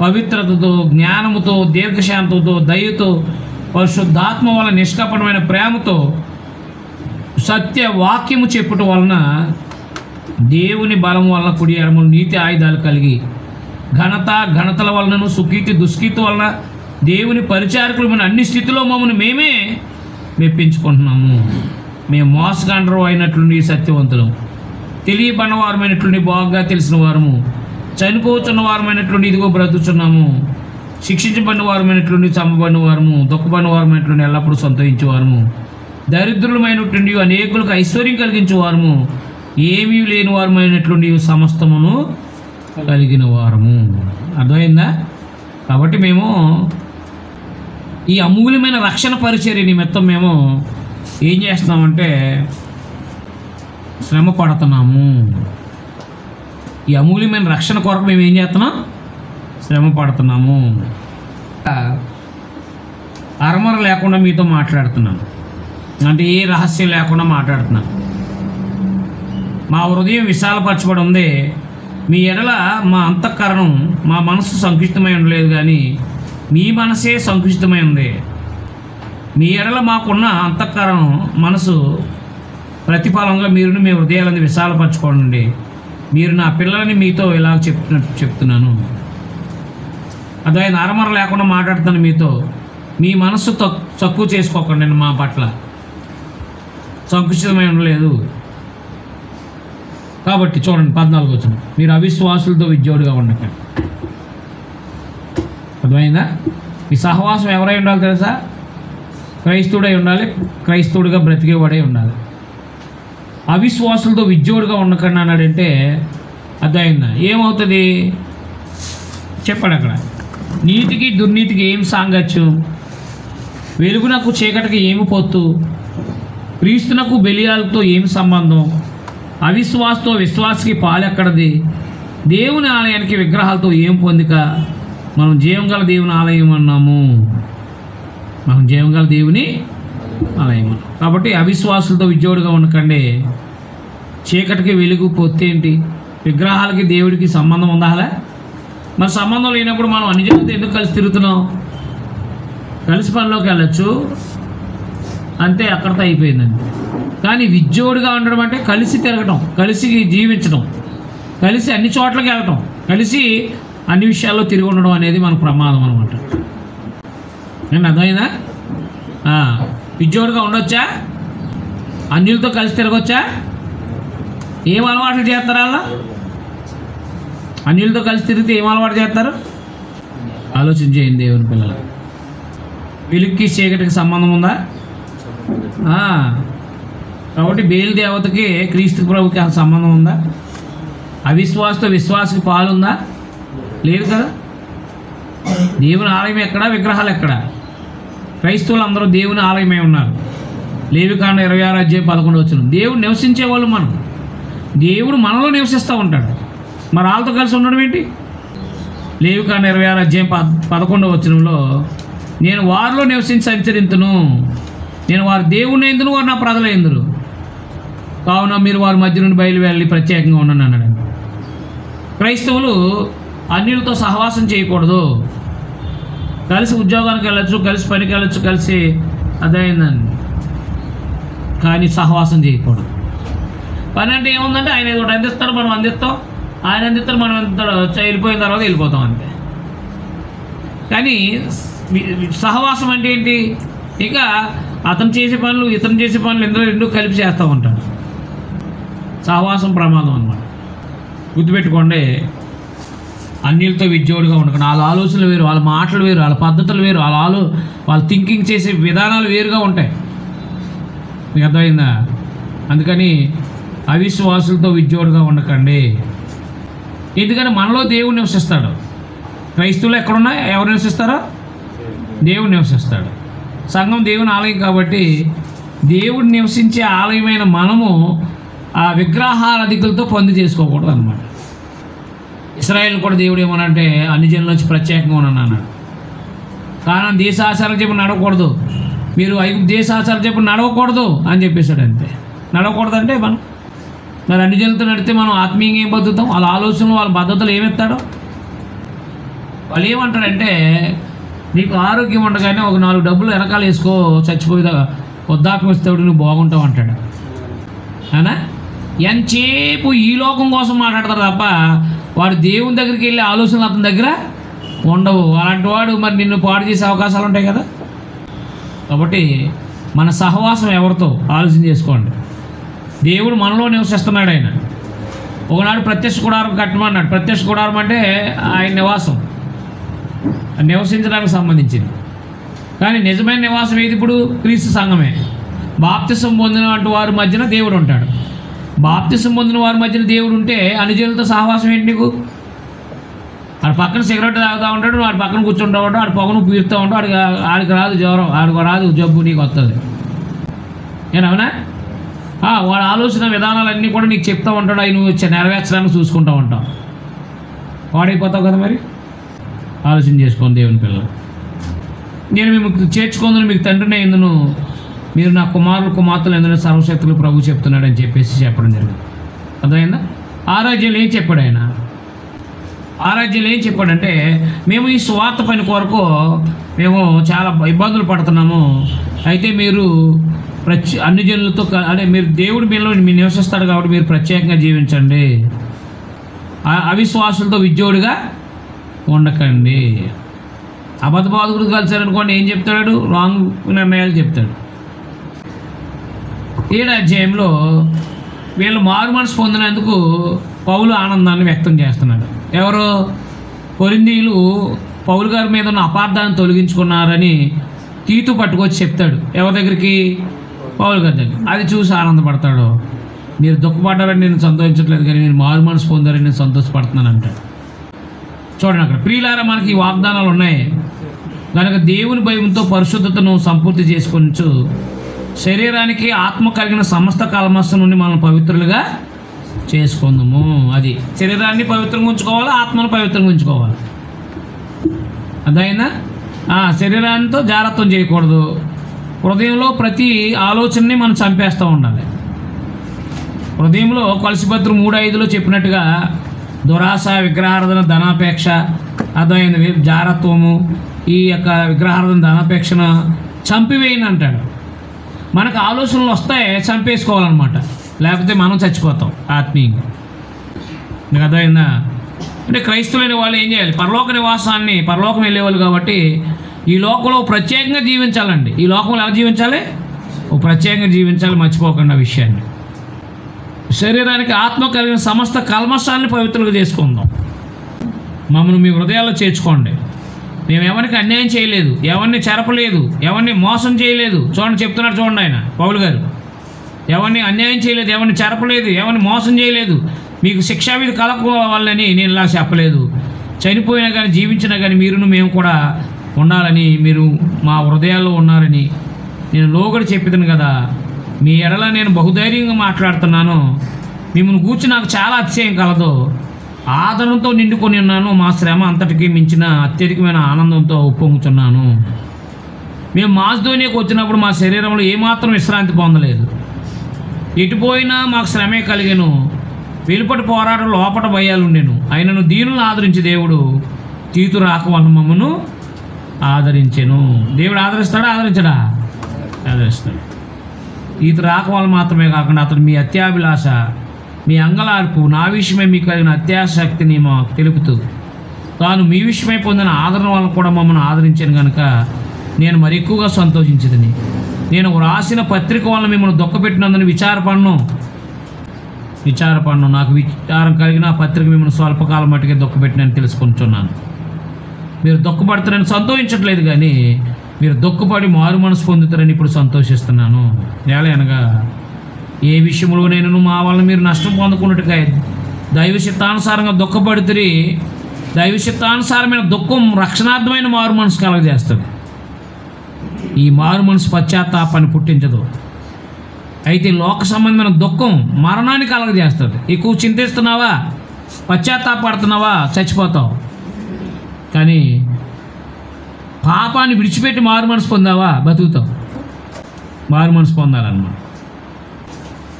పవిత్రతతో, జ్ఞానముతో, దీర్ఘశాంతంతో, దయతో, పరిశుద్ధాత్మ వలన, నిష్కపటమైన ప్రేమతో, సత్య వాక్యము చెప్పుట వలన, దేవుని బలం వలన కుడి ఎడమలు నీతి ఆయుధాలు కలిగి ఘనతల వలనను, సుకీర్తి దుష్కీర్తి వలన దేవుని పరిచారకులమైన అన్ని స్థితిలో మమ్మల్ని మేమే మెప్పించుకుంటున్నాము. మేము మోసగాండ్రు అయినట్లుండి సత్యవంతులం, తెలియబడినవారమైనట్లుండి బాగా తెలిసిన వారము, చనిపోతున్న వారమైనట్లుండి ఇదిగో బ్రతుకుతున్నాము, శిక్షించబడిన వారమైనట్లుండి చంపబడిన వారము, దుఃఖపడిన వారమైనట్లుండి ఎల్లప్పుడూ సంతోషించేవారము, దరిద్రులమైనటువంటి అనేకులకు ఐశ్వర్యం కలిగించే వారము, ఏమీ లేని వారమైనటువంటి సమస్తమును కలిగిన వారము. అర్థమైందా? కాబట్టి మేము ఈ అమూల్యమైన రక్షణ పరిచర్య నిమిత్తం మేము ఏం చేస్తున్నామంటే శ్రమ పడుతున్నాము. ఈ అమూల్యమైన రక్షణ కొరకు మేము ఏం చేస్తున్నాం? శ్రమ పడుతున్నాము. అరమర లేకుండా మీతో మాట్లాడుతున్నాను, అంటే ఏ రహస్యం లేకుండా మాట్లాడుతున్నాను. మా హృదయం విశాలపరచబడి ఉంది. మీ ఎడల మా అంతఃకరణం, మా మనసు సంకుచితమై ఉండలేదు, కానీ మీ మనసే సంకుచితమై ఉంది. మీ ఎడల మాకున్న అంతఃకరణం, మనసు ప్రతిఫలంగా మీరును మీ హృదయాలను విశాలపరచుకోండి. మీరు నా పిల్లలని మీతో ఇలా చెప్తున్నాను. అదే అరమర లేకుండా మాట్లాడుతాను మీతో. మీ మనస్సు తక్కువ చేసుకోకండి మా పట్ల, సంకుచితమై ఉండలేదు. కాబట్టి చూడండి 14 వచనం, మీరు అవిశ్వాసులతో విజ్జోడుగా ఉండకండి. అర్థమైందా? ఈ సహవాసం ఎవరై ఉండాలి తెలుసా? క్రైస్తవుడై ఉండాలి, క్రైస్తవుడిగా బ్రతికేవాడై ఉండాలి. అవిశ్వాసులతో విజ్జోడుగా ఉండకండి అన్నాడంటే అర్థమైందా? ఏమవుతుంది చెప్పండి అక్కడ. నీతికి దుర్నీతికి ఏం సాంగత్యం? వెలుగునకు చీకటికి ఏమి పొత్తు? క్రీస్తునకు బెలియాలతో ఏమి సంబంధం? అవిశ్వాసతో విశ్వాసకి పాలెక్కడది? దేవుని ఆలయానికి విగ్రహాలతో ఏం పొందిక? మనం జీవంగల దేవుని ఆలయం అన్నాము. మనం జీవంగల దేవుని ఆలయం అన్నాం. కాబట్టి అవిశ్వాసులతో విజ్జోడుగా ఉండకండి. చీకటికి వెలుగు పొత్తేంటి? విగ్రహాలకి దేవుడికి సంబంధం ఉందా? మరి సంబంధం లేనప్పుడు మనం అన్ని జనాలతో ఎందుకు కలిసి తిరుగుతున్నాం? కలిసి పనిలోకి వెళ్ళచ్చు అంతే, అక్కడితో అయిపోయిందండి. కానీ విజ్జోడుగా ఉండడం అంటే కలిసి తిరగటం, కలిసి జీవించడం, కలిసి అన్ని చోట్లకి వెళ్ళటం, కలిసి అన్ని విషయాల్లో తిరిగి ఉండడం అనేది మనకు ప్రమాదం అనమాట. నేను అర్థమైందా? విజ్జోడుగా ఉండొచ్చా? అన్యులతో కలిసి తిరగొచ్చా? ఏం అలవాట్లు చేస్తారు అలా? అన్యులతో కలిసి తిరిగితే ఏం అలవాటు చేస్తారు? ఆలోచన చేయండి దేవుని పిల్లలు. వెలుగుకి చీకటికి సంబంధం ఉందా? కాబట్టి బేలు దేవతకి క్రీస్తు ప్రభుకి సంబంధం ఉందా? అవిశ్వాసతో విశ్వాసకి పాలుందా? లేదు కదా. దేవుని ఆలయం ఎక్కడ, విగ్రహాలు ఎక్కడ? క్రైస్తవులు అందరూ దేవుని ఆలయమే ఉన్నారు. లేవికాండం 26:11 దేవుడు నివసించే వాళ్ళు మనం. దేవుడు మనలో నివసిస్తూ ఉంటాడు. మరి వాళ్ళతో కలిసి ఉండడం ఏంటి? లేవికాండం 26:11 నేను వారిలో నివసించి సంచరింతును, నేను వారి దేవుని ఎందును, వారు నా ప్రజల ఎందురు, కావున మీరు వారి మధ్య నుండి బయలు వెళ్ళి ప్రత్యేకంగా ఉండండి అన్నాడు. క్రైస్తవులు అన్యులతో సహవాసం చేయకూడదు. కలిసి ఉద్యోగానికి వెళ్ళచ్చు, కలిసి పనికి వెళ్ళచ్చు, కలిసి అదైందండి, కానీ సహవాసం చేయకూడదు. పని అంటే ఏముందంటే ఆయన ఏదో అందిస్తాడు, మనం అందిస్తాం, ఆయన అందిస్తాడు, మనం అందిస్తాడు, వెళ్ళిపోయిన తర్వాత వెళ్ళిపోతాం అంతే. కానీ సహవాసం అంటే ఏంటి? ఇక అతను చేసే పనులు ఇతను చేసే పనులు ఇందులో రెండు కలిపి చేస్తూ ఉంటాడు. సహవాసం ప్రమాదం అన్నమాట. గుర్తుపెట్టుకోండి, అన్యులతో విజ్జోడుగా ఉండకండి. వాళ్ళ ఆలోచనలు వేరు, వాళ్ళ మాటలు వేరు, వాళ్ళ పద్ధతులు వేరు, వాళ్ళ థింకింగ్ చేసే విధానాలు వేరుగా ఉంటాయి. మీకు అర్థమైందా? అందుకని అవిశ్వాసులతో విజ్జోడుగా ఉండకండి. ఎందుకంటే మనలో దేవుడు నివసిస్తాడు. క్రైస్తవులు ఎక్కడున్నా ఎవరు నివసిస్తారో? దేవుడు నివసిస్తాడు. సంఘం దేవుని ఆలయం కాబట్టి దేవుడు నివసించే ఆలయమైన మనము ఆ విగ్రహారాధికులతో పొంది చేసుకోకూడదు అన్నమాట. ఇశ్రాయేల్ కూడా దేవుడు ఏమనంటే అన్ని జనుల నుంచి ప్రత్యేకంగా ఉన్నాను అన్నాడు. కానీ దేశాచారం చెప్పి నడవకూడదు, మీరు దేశాచారం చెప్పి నడవకూడదు అని చెప్పేశాడు. అంతే. నడవకూడదంటే మరి అన్ని జనులతో నడితే మనం ఆత్మీయంగా ఏం బతుకుతాం? వాళ్ళ ఆలోచనలు వాళ్ళ పద్ధతులు ఏమెత్తాడో వాళ్ళు ఏమంటాడంటే, నీకు ఆరోగ్యం ఉండగానే ఒక 4 డబ్బులు వెనకాల వేసుకో, చచ్చిపోయేదా వృద్ధాప్యం వస్తేవుడు నువ్వు బాగుంటావు అంటాడు. అవునా? ఎంతసేపు ఈ లోకం కోసం మాట్లాడతారు తప్ప వాడు దేవుని దగ్గరికి వెళ్ళే ఆలోచనలు అతని దగ్గర ఉండవు. అలాంటి వాడు మరి నిన్ను పాడు చేసే అవకాశాలు ఉంటాయి కదా. కాబట్టి మన సహవాసం ఎవరితో ఆలోచన చేసుకోండి. దేవుడు మనలో నివసిస్తున్నాడు. ఆయన ఒకనాడు ప్రత్యక్ష గుడారం కట్టమన్నాడు. ప్రత్యక్ష గుడారం అంటే ఆయన నివాసం, నివసించడానికి సంబంధించింది. కానీ నిజమైన నివాసం ఏది? ఇప్పుడు క్రీస్తు సంఘమే. బాప్తిసం పొందిన వారి మధ్యన దేవుడు ఉంటాడు. బాప్తిసం పొందిన వారి మధ్యన దేవుడు ఉంటే అనుజనులతో సహవాసం ఏంటి నీకు? ఆడు పక్కన సిగరెట్ తాగుతూ ఉంటాడు, వాడి పక్కన కూర్చుంటూ ఉంటాడు, ఆడు పొగను పీరుతూ ఉంటాడు, ఆడికి రాదు జ్వరం, ఆడికి రాదు జబ్బు, నీకు వస్తుంది. ఏనవునా? వాడు ఆలోచన విధానాలన్నీ కూడా నీకు చెప్తూ ఉంటాడు, అవి నువ్వు నెరవేర్చడానికి చూసుకుంటూ ఉంటావు. వాడైపోతావు కదా. మరి ఆలోచన చేసుకోండి దేవుని పిల్లలు. నేను మీకు చేర్చుకుందని మీకు తండ్రిని ఎందును, మీరు నా కుమారులు కుమార్తెలు ఎందుకు సర్వశక్తులు ప్రభు చెప్తున్నాడని చెప్పడం జరిగింది. అర్థమైందా? ఆరాధ్యులు ఏం చెప్పాడు ఆయన? ఆరాధ్యులు ఏం చెప్పాడంటే, మేము ఈ స్వార్థ పని కొరకు మేము చాలా ఇబ్బందులు పడుతున్నాము, అయితే మీరు అన్ని జనులతో అంటే మీరు దేవుడి మీలో మీరు నివసిస్తాడు కాబట్టి మీరు ప్రత్యేకంగా జీవించండి, అవిశ్వాసులతో విద్యోడిగా ఉండకండి. అబద్ధ బాధకుడు కలిసారనుకోండి ఏం చెప్తాడు? రాంగ్ నిర్ణయాలు చెప్తాడు. 7వ అధ్యాయంలో వీళ్ళు మారు మనసు పొందినందుకు పౌలు ఆనందాన్ని వ్యక్తం చేస్తున్నాడు. ఎవరు? కొరింథీయులు పౌలు గారి మీద ఉన్న అపార్థాన్ని తొలగించుకున్నారని తీతు పట్టుకొచ్చి చెప్తాడు. ఎవరి దగ్గరికి? పౌలు గారి దగ్గర. అది చూసి ఆనందపడతాడు. మీరు దుఃఖపడ్డారని నేను సంతోషించట్లేదు, కానీ మీరు మారు మనసు పొందారని నేను సంతోషపడుతున్నాను అంటాడు. చూడండి, అక్కడ ప్రియులారా మనకి ఈ వాగ్దానాలు ఉన్నాయి కనుక దేవుని భయంతో పరిశుద్ధతను సంపూర్తి చేసుకొనచ్చు, శరీరానికి ఆత్మ కలిగిన సమస్త కల్మషం నుండి మనం పవిత్రులుగా చేసుకుందాము. అది శరీరాన్ని పవిత్రంగా ఉంచుకోవాలి, ఆత్మను పవిత్రంగా ఉంచుకోవాలి. అదైనా శరీరాంతో జాగ్రత్తం చేయకూడదు. హృదయంలో ప్రతి ఆలోచనని మనం చంపేస్తూ ఉండాలి. హృదయంలో కొలసిపత్రం 3:5లో చెప్పినట్టుగా దురాశ, విగ్రహారాధన, ధనాపేక్ష, అదైన జారత్వము, ఈ యొక్క విగ్రహారాధన ధనాపేక్షను చంపివేయని అంటాడు. మనకు ఆలోచనలు వస్తాయి, చంపేసుకోవాలన్నమాట, లేకపోతే మనం చచ్చిపోతాం ఆత్మీయంగా. మీకు అర్థమైందా? అంటే క్రైస్తవులైన వాళ్ళు ఏం చేయాలి? పరలోక నివాసాన్ని, పరలోకం వెళ్ళేవాళ్ళు కాబట్టి ఈ లోకంలో ప్రత్యేకంగా జీవించాలండి. ఈ లోకంలో ఎలా జీవించాలి? ప్రత్యేకంగా జీవించాలి, మర్చిపోకుండా విషయాన్ని. శరీరానికి ఆత్మ కలిగిన సమస్త కల్మషాన్ని పవిత్రులుగా చేసుకుందాం. మమ్మల్ని మీ హృదయాల్లో చేర్చుకోండి. మేము ఎవరికి అన్యాయం చేయలేదు, ఎవరిని చెరపలేదు, ఎవరిని మోసం చేయలేదు. చూడండి, చెప్తున్నాడు చూడండి ఆయన పౌలు గారు. ఎవరిని అన్యాయం చేయలేదు, ఎవరిని చెరపలేదు, ఎవరిని మోసం చేయలేదు. మీకు శిక్షావిధి కలగవాలని నేను ఇలా చెప్పలేదు. చనిపోయినా కానీ జీవించినా కానీ మీరును మేము కూడా ఉండాలని, మీరు మా హృదయాల్లో ఉన్నారని నేను లోగడి చెప్పిదాను కదా. మీ ఎడల నేను బహుధైర్యంగా మాట్లాడుతున్నాను. మిమ్మల్ని గూర్చి నాకు చాలా అతిశయం కలదు. ఆదరణతో నిండుకొని ఉన్నాను. మా శ్రమ అంతటికి మించిన అత్యధికమైన ఆనందంతో ఉప్పొంగుతున్నాను. మేము మాస్ధోనియాకు వచ్చినప్పుడు మా శరీరంలో ఏమాత్రం విశ్రాంతి పొందలేదు. ఎటుపోయినా మాకు శ్రమే కలిగెను. వెలుపటి పోరాటం, లోపట భయాలు ఉండెను. ఆయనను దీనులను ఆదరించి దేవుడు తీతు రాక వలన మమ్మను ఆదరించెను. దేవుడు ఆదరిస్తాడా? ఆదరించడా? ఆదరిస్తాడు. తీతు రాక వల్ల మాత్రమే కాకుండా అతడు మీ అత్యాభిలాష, మీ అంగలార్పు, నా విషయమై మీకు కలిగిన అత్యాశక్తిని మాకు తెలుపుతూ తాను మీ విషయమై పొందిన ఆదరణ వల్ల కూడా మమ్మల్ని ఆదరించాను కనుక నేను మరి ఎక్కువగా సంతోషించదని. నేను రాసిన పత్రిక వల్ల మిమ్మల్ని దుఃఖపెట్టినందుని విచారపడను. నాకు విచారం కలిగిన పత్రిక మిమ్మల్ని స్వల్పకాలం మట్టుకే దుఃఖపెట్టినని తెలుసుకుంటున్నాను. మీరు దుఃఖపడతారని సంతోషించట్లేదు, కానీ మీరు దుఃఖపడి మారు మనసు పొందుతారని ఇప్పుడు సంతోషిస్తున్నాను. అనగా ఏ విషయంలో నేను మా వల్ల మీరు నష్టం పొందుకున్నట్టుగా దైవ చిత్తానుసారంగా దుఃఖపడుతురి. దైవ చిత్తానుసారమైన దుఃఖం రక్షణార్థమైన మారు మనసు కలగజేస్తుంది. ఈ మారు మనసు పశ్చాత్తాపాన్ని పుట్టించదు. అయితే లోక సంబంధమైన దుఃఖం మరణాన్ని కలగజేస్తుంది. ఎక్కువ చింతిస్తున్నావా, పశ్చాత్తాపడుతున్నావా, చచ్చిపోతావు. కానీ పాపాన్ని విడిచిపెట్టి మారు మనసు పొందావా, బతుకుతావు. మారు మనసు పొందాలన్నమాట.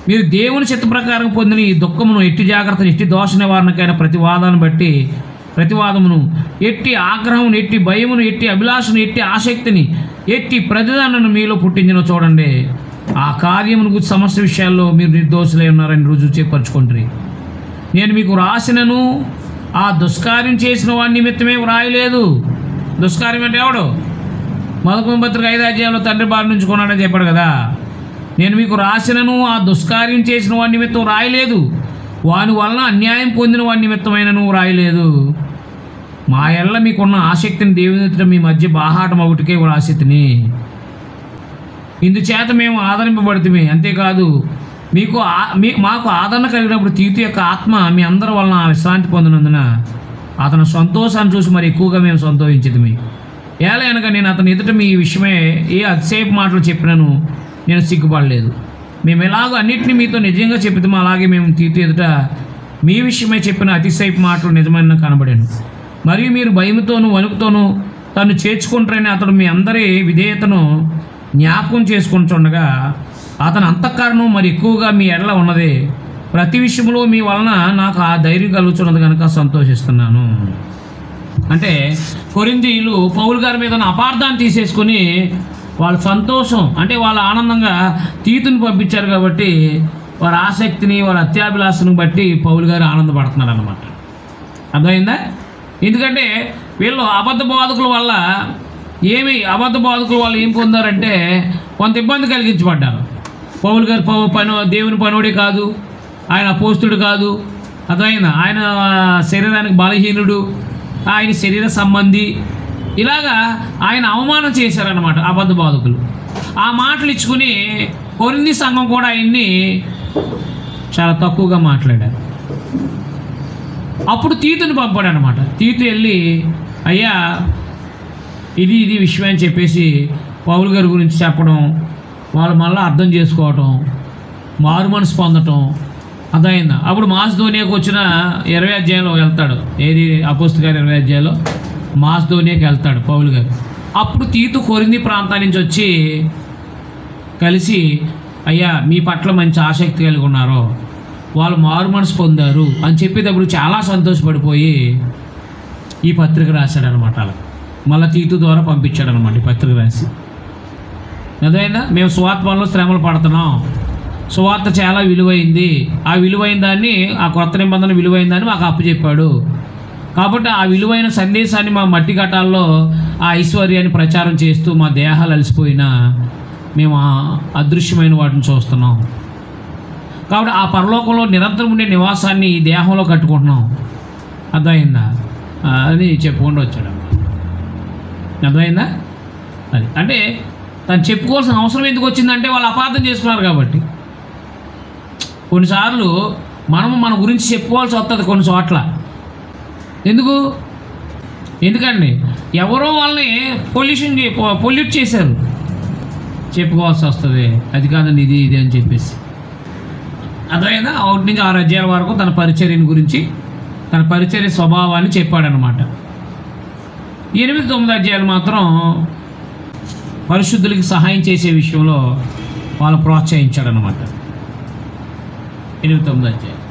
మీరు దేవుని చిత్త ప్రకారం పొందిన ఈ దుఃఖమును, ఎట్టి జాగ్రత్తను, ఎట్టి దోష నివారణకైన ప్రతివాదమును, ఎట్టి ఆగ్రహమును, ఎట్టి భయమును, ఎట్టి అభిలాషను, ఎట్టి ఆసక్తిని, ఎట్టి ప్రతిదానను మీలో పుట్టించిన చూడండి. ఆ కార్యమును గురించి సమస్య విషయాల్లో మీరు నిర్దోషులై ఉన్నారని రుజువు చేపరచుకుంటారు. నేను మీకు రాసినను ఆ దుష్కార్యం చేసిన వాడి నిమిత్తమే వ్రాయలేదు. దుష్కార్యం అంటే ఎవడు? 11వ పత్రిక 5వ అధ్యాయంలో తండ్రి బారి నుంచి కొన్నాడని చెప్పాడు కదా. నేను మీకు రాసినను ఆ దుష్కార్యం చేసిన వాడి నిమిత్తం రాయలేదు, వాని వలన అన్యాయం పొందిన వాడి నిమిత్తమైనను రాయలేదు. మా ఎల్ల మీకున్న ఆసక్తిని దేవుని మీ మధ్య బాహాటం ఒకటికే వ్రాసితిని. ఇందుచేత మేము ఆదరింపబడితే, అంతేకాదు మాకు ఆదరణ కలిగినప్పుడు తీతు యొక్క ఆత్మ మీ అందరి వలన విశ్రాంతి పొందినందున అతని సంతోషాన్ని చూసి మరి ఎక్కువగా మేము సంతోషించదమి. ఏలైనగా నేను అతని ఎదుట మీ విషయమే ఏ అతిశయపు మాటలు చెప్పినాను నేను సిగ్గుపడలేదు. మేము ఎలాగో అన్నింటినీ మీతో నిజంగా చెప్తాము, అలాగే మేము తీతు ఎదుట మీ విషయమే చెప్పిన అతిశయపు మాటలు నిజమైన కనబడాను. మరియు మీరు భయముతోనూ వణుకుతోనూ తను చేర్చుకుంటారని అతడు మీ అందరి విధేయతను జ్ఞాపకం చేసుకుంటుండగా అతని అంతఃకరణం మరి ఎక్కువగా మీ ఎడల ఉన్నది. ప్రతి విషయంలో మీ వలన నాకు ఆ ధైర్యం కలుగుతున్నది కనుక సంతోషిస్తున్నాను. అంటే కొరింథీయులు పౌలు గారి మీద అపార్థాన్ని తీసేసుకొని వాళ్ళ సంతోషం అంటే వాళ్ళ ఆనందంగా తీతుని పంపించారు కాబట్టి వారి ఆసక్తిని వారి అత్యాభిలాషను బట్టి పౌలు గారు ఆనందపడుతున్నారు అన్నమాట. అర్థమైందా? ఎందుకంటే వీళ్ళు అబద్ధ బోధకుల వల్ల ఏం పొందారంటే కొంత ఇబ్బంది కలిగించబడ్డారు. పౌలు గారు దేవుని పనోడే కాదు, ఆయన అపోస్తుడు కాదు. అర్థమైందా? ఆయన శరీరానికి బలహీనుడు, ఆయన శరీర సంబంధి, ఇలాగా ఆయన అవమానం చేశారన్నమాట అబద్ధ బోధకులు. ఆ మాటలు ఇచ్చుకుని కొరింథీ సంఘం కూడా ఆయన్ని చాలా తక్కువగా మాట్లాడారు. అప్పుడు తీతుని పంపాడు అనమాట. తీతు వెళ్ళి అయ్యా ఇది విషయం అని చెప్పేసి పౌలు గారి గురించి చెప్పడం, వాళ్ళు మళ్ళీ అర్థం చేసుకోవటం, మారు మనసు పొందటం. అర్థమైందా? అప్పుడు మాసిదోనియాకు వచ్చిన 20వ అధ్యాయంలో వెళ్తాడు. ఏది అపోస్తలుల గారి 20వ అధ్యాయంలో మాసిదోనియాకి వెళ్తాడు పౌలు గారు. అప్పుడు తీతు కొరింథీ ప్రాంతం నుంచి వచ్చి కలిసి అయ్యా మీ పట్ల మంచి ఆసక్తి కలిగి ఉన్నారు, వాళ్ళు మారు మనసు పొందారు అని చెప్పేటప్పుడు చాలా సంతోషపడిపోయి ఈ పత్రిక రాశాడనమాట. అలా మళ్ళీ తీతు ద్వారా పంపించాడనమాట ఈ పత్రిక రాసి. అదైనా మేము సువార్త పనులు శ్రమలు పడుతున్నాం, సువార్త చాలా విలువైంది, ఆ విలువైన దాన్ని ఆ కొత్త నిబంధన విలువైన దాన్ని మాకు అప్పచెప్పాడు కాబట్టి ఆ విలువైన సందేశాన్ని మా మట్టి ఘటాల్లో ఆ ఐశ్వర్యాన్ని ప్రచారం చేస్తూ మా దేహాలు అలసిపోయినా మేము అదృశ్యమైన వాటిని చూస్తున్నాం. కాబట్టి ఆ పరలోకంలో నిరంతరం ఉండే నివాసాన్ని ఈ దేహంలో కట్టుకుంటున్నాం. అర్థమైందా అని చెప్పుకుంటూ వచ్చాడు. అర్థమైందా? అది అంటే తను చెప్పుకోవాల్సిన అవసరం ఎందుకు వచ్చిందంటే వాళ్ళు అపార్థం చేసుకున్నారు కాబట్టి. కొన్నిసార్లు మనము మన గురించి చెప్పుకోవాల్సి వస్తుంది కొన్ని చోట్ల. ఎందుకండి ఎవరో వాళ్ళని పొల్యూట్ చేశారు, చెప్పుకోవాల్సి వస్తుంది. అది కాదండి ఇది అని చెప్పేసి. అర్థమైందా? 1 నుంచి 6 అధ్యాయాల వరకు తన పరిచర్యని గురించి, తన పరిచర్య స్వభావాన్ని చెప్పాడనమాట. 8, 9 అధ్యాయాలు మాత్రం పరిశుద్ధులకి సహాయం చేసే విషయంలో వాళ్ళు ప్రోత్సహించాడనమాట. 8, 9 అధ్యాయాలు.